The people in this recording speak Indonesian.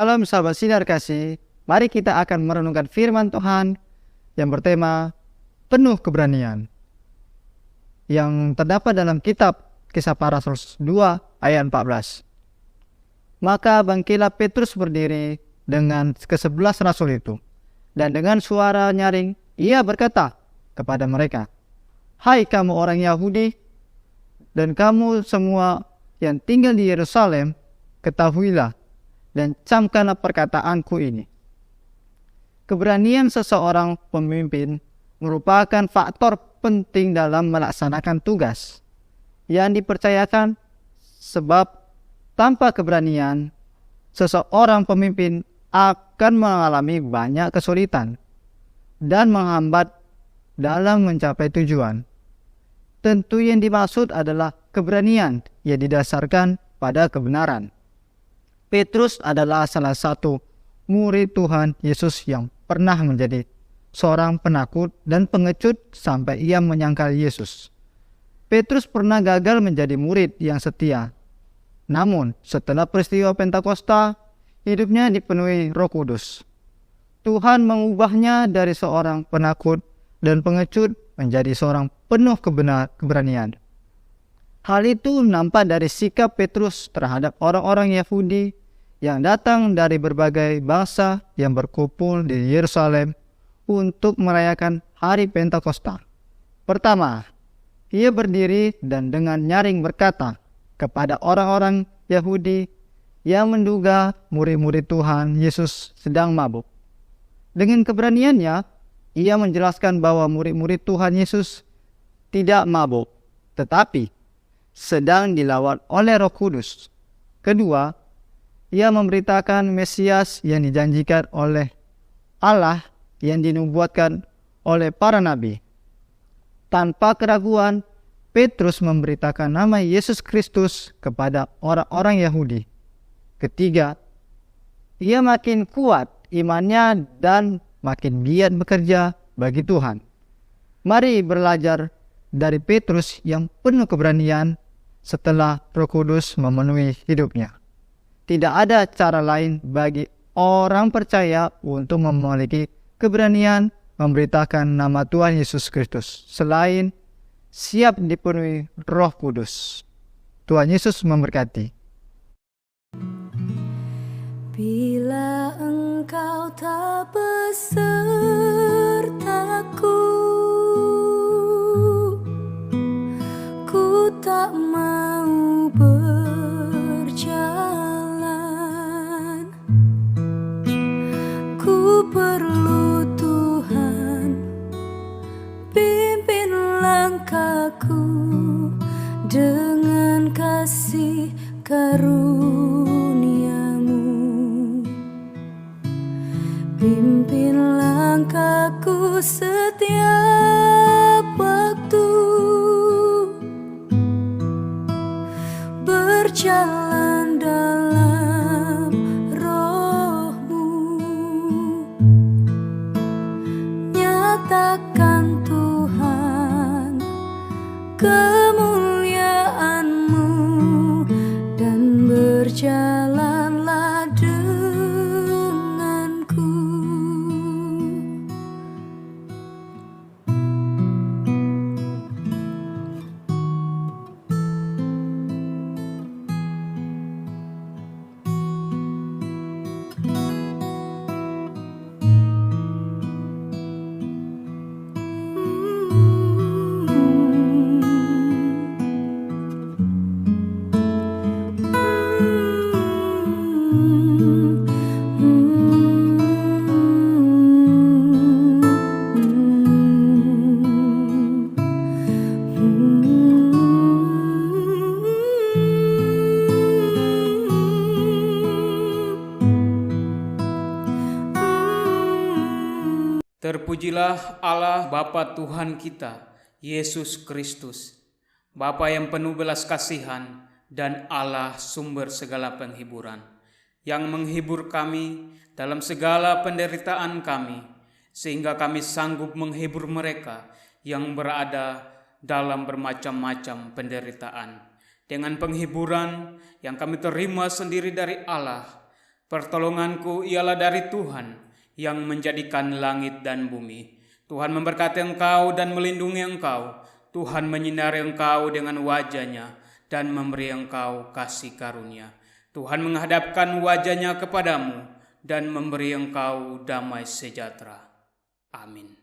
Dalam sahabat sinar kasih, mari kita akan merenungkan firman Tuhan yang bertema penuh keberanian, yang terdapat dalam kitab Kisah Para Rasul 2 ayat 14. Maka bangkitlah Petrus berdiri dengan ke-11 rasul itu, dan dengan suara nyaring ia berkata kepada mereka, "Hai kamu orang Yahudi, dan kamu semua yang tinggal di Yerusalem, ketahuilah dan camkanlah perkataanku ini. Keberanian seseorang pemimpin merupakan faktor penting dalam melaksanakan tugas yang dipercayakan, sebab tanpa keberanian, seseorang pemimpin akan mengalami banyak kesulitan dan menghambat dalam mencapai tujuan. Tentu yang dimaksud adalah keberanian yang didasarkan pada kebenaran. Petrus adalah salah satu murid Tuhan Yesus yang pernah menjadi seorang penakut dan pengecut sampai ia menyangkal Yesus. Petrus pernah gagal menjadi murid yang setia. Namun, setelah peristiwa Pentakosta, hidupnya dipenuhi Roh Kudus. Tuhan mengubahnya dari seorang penakut dan pengecut menjadi seorang penuh keberanian. Hal itu nampak dari sikap Petrus terhadap orang-orang Yahudi yang datang dari berbagai bangsa yang berkumpul di Yerusalem untuk merayakan hari Pentakosta. Pertama, ia berdiri dan dengan nyaring berkata kepada orang-orang Yahudi yang menduga murid-murid Tuhan Yesus sedang mabuk. Dengan keberaniannya, ia menjelaskan bahwa murid-murid Tuhan Yesus tidak mabuk, tetapi sedang dilawan oleh Roh Kudus. Kedua, ia memberitakan Mesias yang dijanjikan oleh Allah yang dinubuatkan oleh para nabi. Tanpa keraguan, Petrus memberitakan nama Yesus Kristus kepada orang-orang Yahudi. Ketiga, ia makin kuat imannya dan makin giat bekerja bagi Tuhan. Mari belajar dari Petrus yang penuh keberanian setelah Roh Kudus memenuhi hidupnya. Tidak ada cara lain bagi orang percaya untuk memiliki keberanian memberitakan nama Tuhan Yesus Kristus selain siap dipenuhi Roh Kudus. Tuhan Yesus memberkati. Bila engkau tak besertaku, ku tak mau berjalan. Ku perlu Tuhan, pimpin langkahku dengan kasih karunia-Mu. Pimpin langkahku setiap waktu, berjalan dalam Roh-Mu. Nyatakan Tuhan kemuliaan-Mu dan berjalanlah denganku. Terpujilah Allah Bapa Tuhan kita, Yesus Kristus, Bapa yang penuh belas kasihan dan Allah sumber segala penghiburan, yang menghibur kami dalam segala penderitaan kami, sehingga kami sanggup menghibur mereka yang berada dalam bermacam-macam penderitaan. Dengan penghiburan yang kami terima sendiri dari Allah, Pertolonganku ialah dari Tuhan yang menjadikan langit dan bumi. Tuhan memberkati engkau dan melindungi engkau. Tuhan menyinari engkau dengan wajah-Nya dan memberi engkau kasih karunia. Tuhan menghadapkan wajah-Nya kepadamu dan memberi engkau damai sejahtera. Amin.